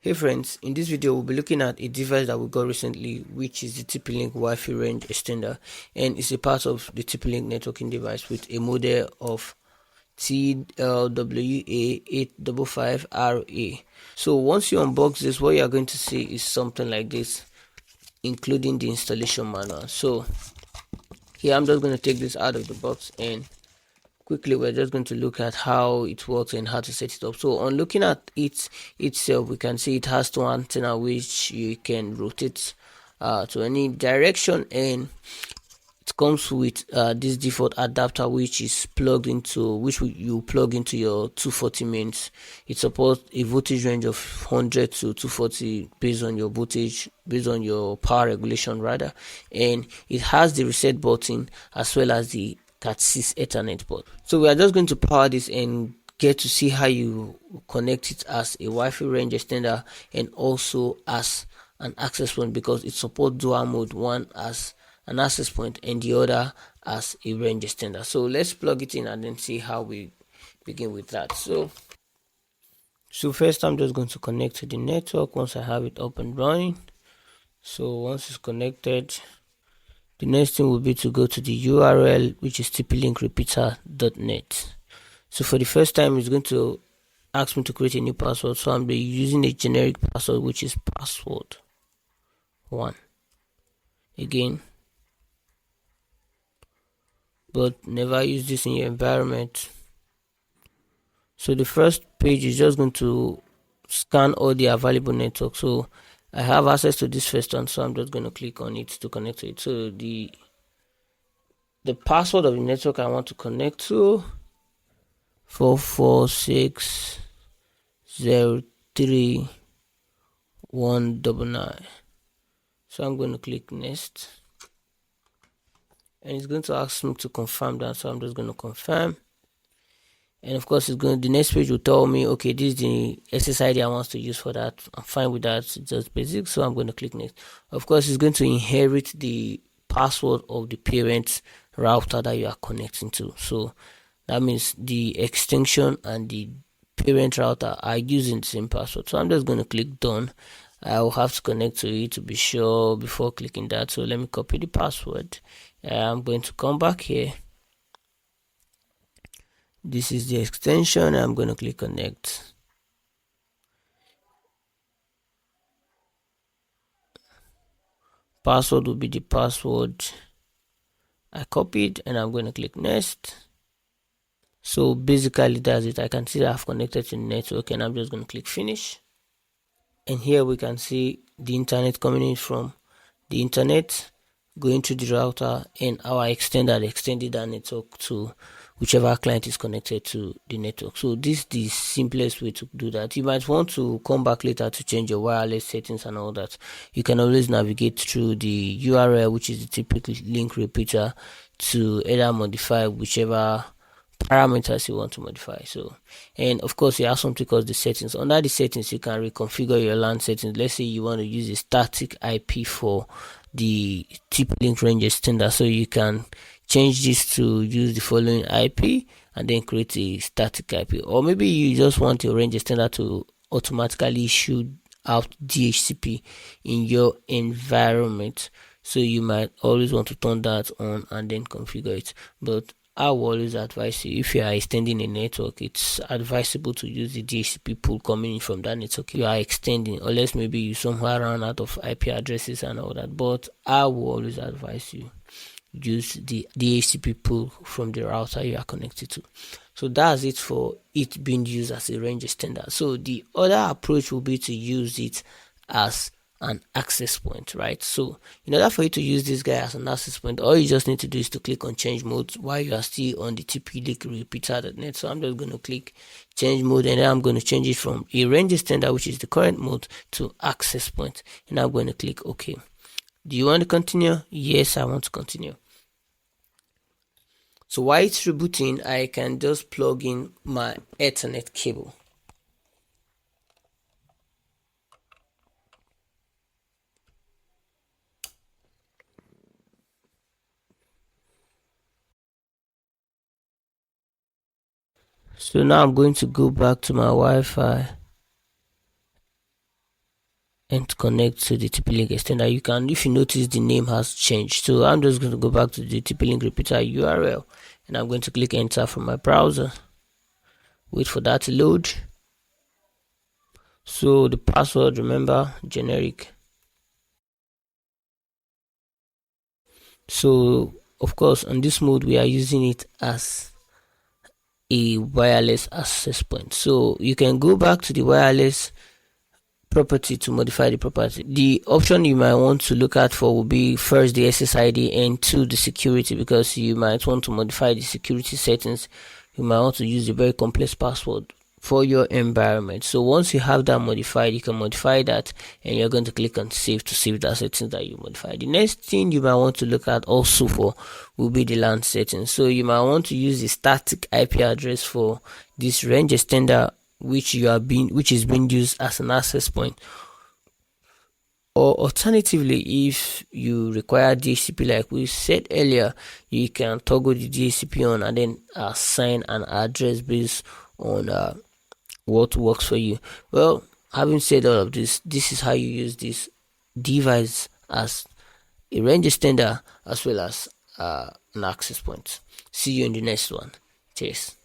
Hey friends, in this video we'll be looking at a device that we got recently, which is the TP-Link Wi-Fi range extender, and it's a part of the TP-Link networking device with a model of TL-WA855RE. So once you unbox this, what you are going to see is something like this, including the installation manual. So here I'm just going to take this out of the box, and quickly we're just going to look at how it works and how to set it up. So on looking at it itself, we can see it has two antenna which you can rotate to any direction, and it comes with this default adapter which is plugged into you plug into your 240 mains. It supports a voltage range of 100 to 240 based on your voltage, based on your power regulation rather, and it has the reset button as well as the Cat6 Ethernet port. So we are just going to power this and get to see how you connect it as a Wi-Fi range extender and also as an access point, because it supports dual mode, one as an access point and the other as a range extender. So let's plug it in and then see how we begin with that. So first I'm just going to connect to the network once I have it up and running. So once it's connected, the next thing will be to go to the URL, which is tplinkrepeater.net. So for the first time, it's going to ask me to create a new password. So I'm using a generic password, which is password 1. Again, but never use this in your environment. So the first page is just going to scan all the available networks. So I have access to this first one, so I'm just going to click on it to connect to it. So the password of the network I want to connect to 446031199. So I'm going to click next, and it's going to ask me to confirm that. So I'm just going to confirm, and of course the next page will tell me, okay, this is the SSID I want to use for that. I'm fine with that, it's just basic. So I'm going to click next. Of course it's going to inherit the password of the parent router that you are connecting to. So that means the extension and the parent router are using the same password. So I'm just going to click done. I will have to connect to it to be sure before clicking that. So let me copy the password. I'm going to come back here. This is the extension. I'm going to click connect. Password will be the password I copied, and I'm going to click next. So basically that's it. I can see that I've connected to the network, and I'm just going to click finish. And here we can see the internet coming in from the internet, going to the router, and our extender extended that network to whichever client is connected to the network. So this is the simplest way to do that. You might want to come back later to change your wireless settings and all that. You can always navigate through the URL, which is the TP-Link repeater, to either modify whichever parameters you want to modify. So, and of course you have something called the settings. Under the settings you can reconfigure your LAN settings. Let's say you want to use a static IP for the TP-Link range extender, so you can change this to use the following IP and then create a static IP. Or maybe you just want your range extender to automatically shoot out DHCP in your environment, so you might always want to turn that on and then configure it. But I will always advise you, if you are extending a network, it's advisable to use the DHCP pool coming in from that network you are extending, unless maybe you somehow run out of IP addresses and all that. But I will always advise you use the DHCP pool from the router you are connected to. So that's it for it being used as a range extender. So the other approach will be to use it as an access point, right? So in order for you to use this guy as an access point, all you just need to do is to click on change mode while you are still on the TP-Link repeater.net. So I'm just going to click change mode, and then I'm going to change it from a range extender, which is the current mode, to access point, and I'm going to click OK. Do you want to continue? Yes, I want to continue. So while it's rebooting, I can just plug in my Ethernet cable. So now I'm going to go back to my Wi-Fi and connect to the TP-Link extender. You can, if you notice, the name has changed. So I'm just going to go back to the TP-Link repeater URL, and I'm going to click enter from my browser. Wait for that to load. So the password, remember, generic. So of course on this mode we are using it as a wireless access point. So you can go back to the wireless property to modify the property. The option you might want to look at for will be first the SSID and two the security, because you might want to modify the security settings. You might want to use a very complex password for your environment. So once you have that modified, you can modify that, and you're going to click on save to save that settings that you modified. The next thing you might want to look at also for will be the LAN settings. So you might want to use the static IP address for this range extender, which is being used as an access point. Or alternatively, if you require DHCP like we said earlier, you can toggle the DHCP on and then assign an address based on what works for you. Well, having said all of this, this is how you use this device as a range extender as well as an access point. See you in the next one. Cheers.